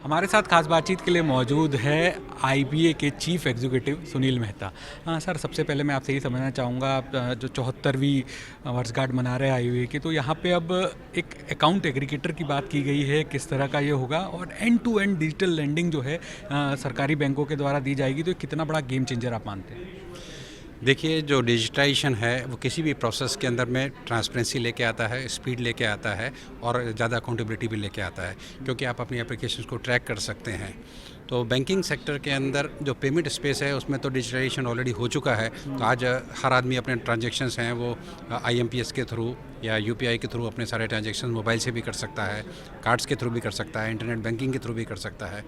हमारे साथ खास बातचीत के लिए मौजूद है आईबीए के chief executive Sunil Mehta. Sir, सबसे पहले मैं आपसे ये समझना चाहूँगा, आप जो 74वीं वर्षगांठ मना रहे हैं आईबीए की, तो यहाँ पे अब एक अकाउंट एग्रीगेटर की बात की गई है, किस तरह का ये होगा, और end to end digital lending जो है सरकारी बैंकों के द्वारा दी जाएगी, तो कितना बड़ा गेम चेंजर आप मानते हैं? देखिए, जो डिजिटाइजेशन है वो किसी भी प्रोसेस के अंदर में ट्रांसपेरेंसी लेके आता है, स्पीड लेके आता है और ज़्यादा अकाउंटेबिलिटी भी लेके आता है, क्योंकि आप अपनी एप्लीकेशंस को ट्रैक कर सकते हैं। तो बैंकिंग सेक्टर के अंदर जो पेमेंट स्पेस है उसमें तो डिजिटाइजेशन ऑलरेडी हो चुका है। तो आज हर आदमी अपने ट्रांजेक्शन्स हैं वो आईएमपीएस के थ्रू या यूपीआई के थ्रू अपने सारे ट्रांजेक्शन मोबाइल से भी कर सकता है, कार्ड्स के थ्रू भी कर सकता है, इंटरनेट बैंकिंग के थ्रू भी कर सकता है।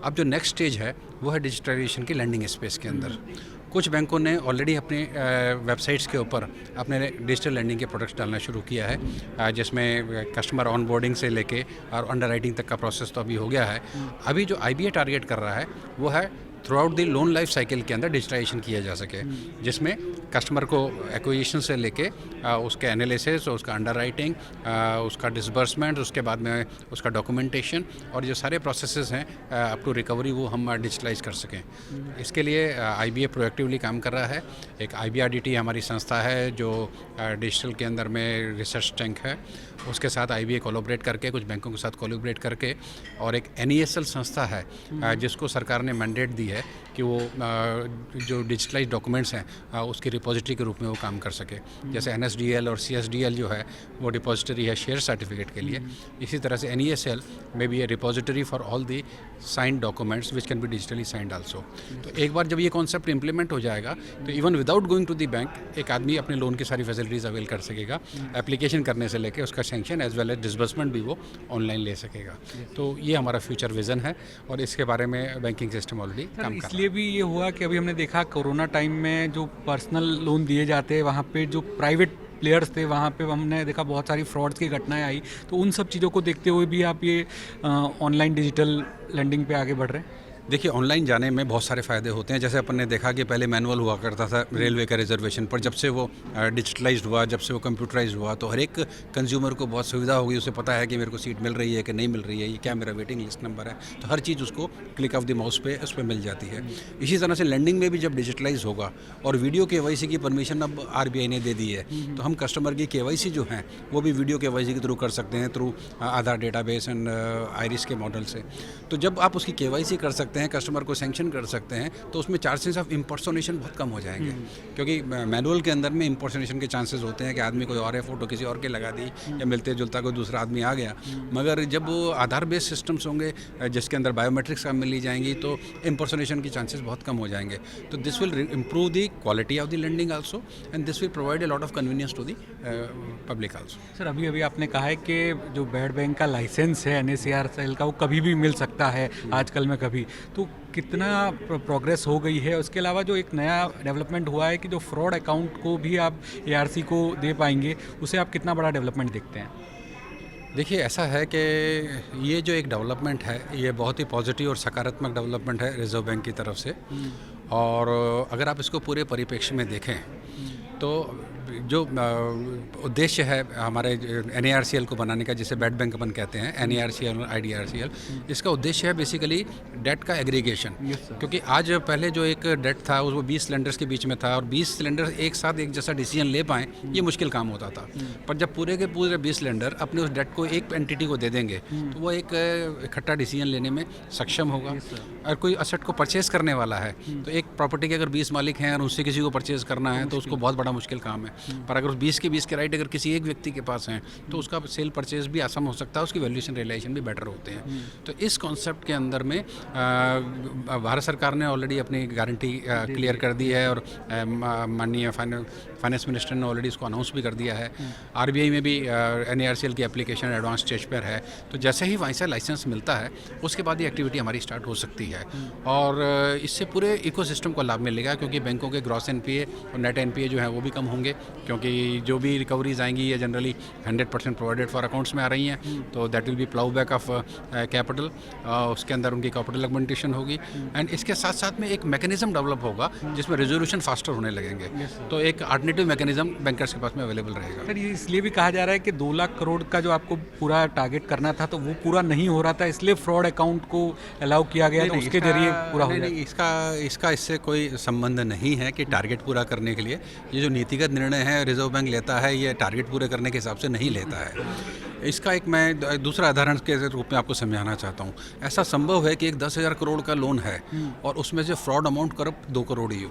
अब जो नेक्स्ट स्टेज है वो है डिजिटाइजेशन की लैंडिंग स्पेस के अंदर। कुछ बैंकों ने ऑलरेडी अपने वेबसाइट्स के ऊपर अपने डिजिटल लैंडिंग के प्रोडक्ट्स डालना शुरू किया है, जिसमें कस्टमर ऑनबोर्डिंग से लेके और अंडरराइटिंग तक का प्रोसेस तो अभी हो गया है। अभी जो आईबीए टारगेट कर रहा है वो है through out the loan life cycle के अंदर डिजिटाइजेशन किया जा सके, जिसमें कस्टमर को एक्विजिशन से लेके उसके एनालिसिस, उसका अंडरराइटिंग, उसका डिसबर्समेंट, उसके बाद में उसका डॉक्यूमेंटेशन और जो सारे प्रोसेसेस हैं अप टू रिकवरी वो हम डिजिटलाइज कर सकें। इसके लिए आईबीए प्रोएक्टिवली काम कर रहा है। एक आईबीआरडीटी हमारी संस्था है जो डिजिटल के अंदर में रिसर्च टैंक है, उसके साथ आईबीए कोलैबोरेट करके, कुछ बैंकों के साथ कोलैबोरेट करके, और एक एनईएसएल संस्था है जिसको सरकार ने मैंडेट दी है कि वो जो डिजिटलाइज डॉक्यूमेंट्स हैं उसकी रिपोजिटरी के रूप में वो काम कर सके। जैसे एनएसडीएल और सीएसडीएल जो है वो डिपॉजिटरी है शेयर सर्टिफिकेट के लिए, इसी तरह से एनईएसएल में भी a repository for all the signed documents which can be digitally signed also. तो एक बार जब ये कॉन्सेप्ट इंप्लीमेंट हो जाएगा तो even without going to the bank एक आदमी अपने लोन की सारी फैसिलिटीज़ अवेल कर सकेगा, एप्लीकेशन करने से लेकर उसका sanction as well as disbursement भी वो ऑनलाइन ले सकेगा। तो ये हमारा फ्यूचर विज़न है और इसके बारे में बैंकिंग सिस्टम ऑलरेडी काम कर रहा है। इसलिए भी ये हुआ कि अभी हमने देखा कोरोना टाइम में जो पर्सनल लोन दिए जाते हैं, वहाँ पे जो प्राइवेट प्लेयर्स थे वहाँ पे हमने देखा बहुत सारी फ्रॉड्स की घटनाएं आई। तो उन सब चीज़ों को देखते हुए भी आप ये ऑनलाइन डिजिटल लेंडिंग पे आगे बढ़ रहे हैं? देखिए, ऑनलाइन जाने में बहुत सारे फ़ायदे होते हैं। जैसे अपन ने देखा कि पहले मैनुअल हुआ करता था रेलवे का रिजर्वेशन, पर जब से वो डिजिटलाइज्ड हुआ, जब से वो कंप्यूटराइज्ड हुआ, तो हर एक कंज्यूमर को बहुत सुविधा हो गई। उसे पता है कि मेरे को सीट मिल रही है कि नहीं मिल रही है, ये क्या मेरा वेटिंग लिस्ट नंबर है, तो हर चीज़ उसको क्लिक ऑफ द माउस पे उस पर मिल जाती है। इसी तरह से लैंडिंग में भी जब डिजिटलाइज होगा और वीडियो केवाईसी की परमिशन अब आरबीआई ने दे दी है, तो हम कस्टमर की केवाईसी जो है वो भी वीडियो केवाईसी के थ्रू कर सकते हैं, through Aadhaar database and iris के मॉडल से। तो जब आप उसकी केवाईसी कर सकते हैं, कस्टमर को सैंक्शन कर सकते हैं, तो उसमें चांसेस ऑफ इम्पर्सोनेशन बहुत कम हो जाएंगे। क्योंकि मैनुअल के अंदर में इम्पर्सोनेशन के चांसेस होते हैं कि आदमी कोई और है, फोटो किसी और के लगा दी या मिलते जुलता कोई दूसरा आदमी आ गया। मगर जब वो आधार बेस्ड सिस्टम्स होंगे जिसके अंदर बायोमेट्रिक्स काम मिली जाएंगी, तो इम्पर्सोनेशन की चांसेस बहुत कम हो जाएंगे। तो this will improve the quality of the lending also and this will provide a lot of convenience to the public also. Sir, अभी अभी आपने कहा है कि जो बैड बैंक का लाइसेंस है एनएसीआरसीएल का, वो कभी भी मिल सकता है आजकल में कभी। तो कितना प्रोग्रेस हो गई है? उसके अलावा जो एक नया डेवलपमेंट हुआ है कि जो फ्रॉड अकाउंट को भी आप एआरसी को दे पाएंगे, उसे आप कितना बड़ा डेवलपमेंट देखते हैं? देखिए, ऐसा है कि ये जो एक डेवलपमेंट है ये बहुत ही पॉजिटिव और सकारात्मक डेवलपमेंट है रिजर्व बैंक की तरफ से। और अगर आप इसको पूरे परिप्रेक्ष्य में देखें तो जो उद्देश्य है हमारे एनएआरसीएल को बनाने का, जिसे बैड बैंक अपन कहते हैं, एनएआरसीएल और आईडीआरसीएल, इसका उद्देश्य है बेसिकली डेट का एग्रीगेशन। क्योंकि आज पहले जो एक डेट था वो 20 लेंडर्स के बीच में था और 20 लेंडर एक साथ एक जैसा डिसीजन ले पाएँ ये मुश्किल काम होता था। पर जब पूरे के पूरे 20 लेंडर अपने उस डेट को एक एंटिटी को दे देंगे तो वो एक इकट्ठा डिसीजन लेने में सक्षम होगा। और कोई असेट को परचेज करने वाला है तो एक प्रॉपर्टी के अगर 20 मालिक हैं और उससे किसी को परचेज करना है तो उसको बहुत बड़ा मुश्किल काम है। पर अगर 20 के 20 के राइट अगर किसी एक व्यक्ति के पास हैं तो उसका सेल परचेज भी आसान हो सकता है, उसकी वैल्यूएशन रियलाइजेशन भी बेटर होते हैं। तो इस कॉन्सेप्ट के अंदर में भारत सरकार ने ऑलरेडी अपनी गारंटी क्लियर कर दी है और माननीय फाइनेंस मिनिस्टर ने ऑलरेडी इसको अनाउंस भी कर दिया है। आरबीआई में भी एनएआरसीएल की एप्लीकेशन एडवांस स्टेज पर है। तो जैसे ही वहीं से लाइसेंस मिलता है उसके बाद ये एक्टिविटी हमारी स्टार्ट हो सकती है और इससे पूरे इकोसिस्टम को लाभ मिलेगा, क्योंकि बैंकों के ग्रॉस एनपीए और नेट एनपीए जो है वो भी कम होंगे क्योंकि जो भी रिकवरीज आएंगी ये जनरली 100% प्रोवाइडेड फॉर अकाउंट्स में आ रही हैं, तो that will be plough back of capital, उसके अंदर उनकी कैपिटल ऑगमेंटेशन होगी एंड इसके साथ साथ में एक मैकेनिज्म डेवलप होगा जिसमें रेजोल्यूशन फास्टर होने लगेंगे। तो एक अल्टरनेटिव मैकेनिज्म बैंकर्स के पास में अवेलेबल रहेगा। सर ये इसलिए भी कहा जा रहा है कि 2 लाख करोड़ का जो आपको पूरा टारगेट करना था तो वो पूरा नहीं हो रहा था, इसलिए फ्रॉड अकाउंट को अलाउ किया गया, तो उसके जरिए पूरा हो नहीं, इसका इससे कोई संबंध नहीं है कि टारगेट पूरा करने के लिए ये जो नीतिगत निर्णय है रिजर्व बैंक लेता है, ये टारगेट पूरे करने के हिसाब से नहीं लेता है। इसका एक मैं दूसरा उदाहरण के रूप में आपको समझाना चाहता हूँ। ऐसा संभव है कि एक 10,000 करोड़ का लोन है और उसमें से फ्रॉड अमाउंट करीब 2 करोड़ ही हो।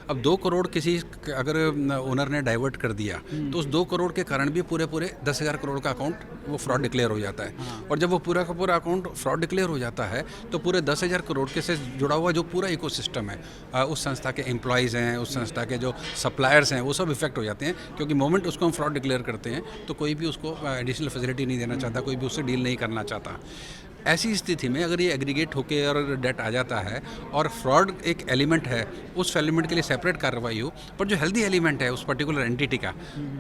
अब 2 करोड़ किसी अगर ओनर ने डाइवर्ट कर दिया तो उस 2 करोड़ के कारण भी पूरे 10,000 करोड़ का अकाउंट वो फ्रॉड डिक्लेयर हो जाता है। और जब वो पूरा का पूरा अकाउंट फ्रॉड डिक्लेयर हो जाता है तो पूरे 10,000 करोड़ के से जुड़ा हुआ जो पूरा इकोसिस्टम है, उस संस्था के एम्प्लॉयज़ हैं, उस संस्था के जो सप्लायर्स हैं, वो सब इफेक्ट हो जाते हैं। क्योंकि मोमेंट उसको हम फ्रॉड डिक्लेयर करते हैं तो कोई भी उसको एडिशनल फैसिलिटी नहीं देना चाहता, कोई भी उससे डील नहीं करना चाहता। ऐसी स्थिति में अगर ये एग्रीगेट होके और डेट आ जाता है और फ्रॉड एक एलिमेंट है, उस एलिमेंट के लिए सेपरेट कार्रवाई हो, पर जो हेल्दी एलिमेंट है उस पर्टिकुलर एंटिटी का,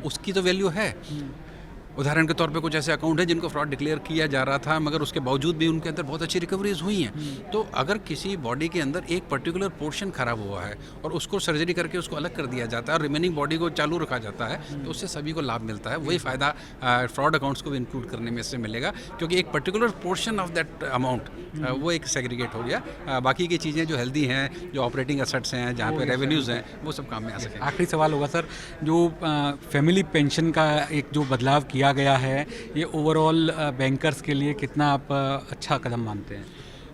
उसकी तो वैल्यू है। उदाहरण के तौर पे कुछ ऐसे अकाउंट है जिनको फ्रॉड डिक्लेयर किया जा रहा था मगर उसके बावजूद भी उनके अंदर बहुत अच्छी रिकवरीज हुई हैं। तो अगर किसी बॉडी के अंदर एक पर्टिकुलर पोर्शन खराब हुआ है और उसको सर्जरी करके उसको अलग कर दिया जाता है और रिमेनिंग बॉडी को चालू रखा जाता है, तो उससे सभी को लाभ मिलता है। वही फ़ायदा फ्रॉड अकाउंट्स को भी इंक्लूड करने में इससे मिलेगा, क्योंकि एक particular portion of that amount वो एक सेग्रीगेट हो गया। बाकी की चीज़ें जो हेल्दी हैं, जो ऑपरेटिंग एसेट्स हैं, जहाँ पे रेवेन्यूज़ हैं, वो सब काम में आ सकें। आखिरी सवाल होगा सर, जो फैमिली पेंशन का एक जो बदलाव किया गया है, ये ओवरऑल बैंकर्स के लिए कितना आप अच्छा कदम मानते हैं?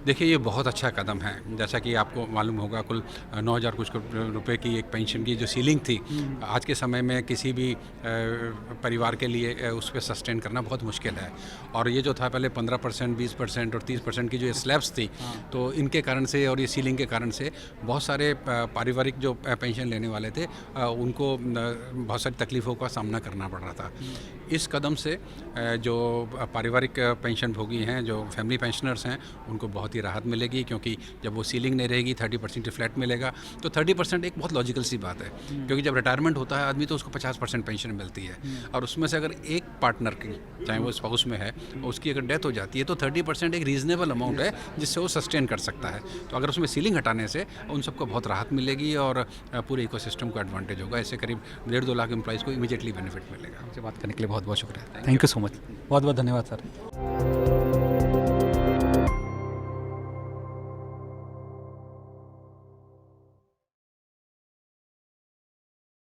देखिए ये बहुत अच्छा कदम है। जैसा कि आपको मालूम होगा, कुल 9,000 कुछ रुपए की एक पेंशन की जो सीलिंग थी, आज के समय में किसी भी परिवार के लिए उस पर सस्टेन करना बहुत मुश्किल है। और ये जो था पहले 15%, 20% और 30% की जो स्लैब्स थी, तो इनके कारण से और ये सीलिंग के कारण से बहुत सारे पारिवारिक जो पेंशन लेने वाले थे उनको बहुत सारी तकलीफ़ों का सामना करना पड़ रहा था। इस कदम से जो पारिवारिक पेंशन भोगी हैं, जो फैमिली पेंशनर्स हैं, उनको बहुत ही राहत मिलेगी, क्योंकि जब वो सीलिंग नहीं रहेगी 30% फ्लैट मिलेगा। तो 30% एक बहुत लॉजिकल सी बात है, क्योंकि जब रिटायरमेंट होता है आदमी तो उसको 50% पेंशन मिलती है, और उसमें से अगर एक पार्टनर की, चाहे वो स्पाउस में है, उसकी अगर डेथ हो जाती है तो 30% एक रीज़नेबल अमाउंट है जिससे वो सस्टेन कर सकता है। तो अगर उसमें सीलिंग हटाने से उन सबको बहुत राहत मिलेगी और पूरे इकोसिस्टम को एडवांटेज होगा। ऐसे करीब 1.5-2 लाख एम्प्लॉइज़ को इमीडिएटली बेनिफिट मिलेगा। आपसे बात करने के लिए बहुत बहुत शुक्रिया। Thank you so much. बहुत बहुत धन्यवाद सर।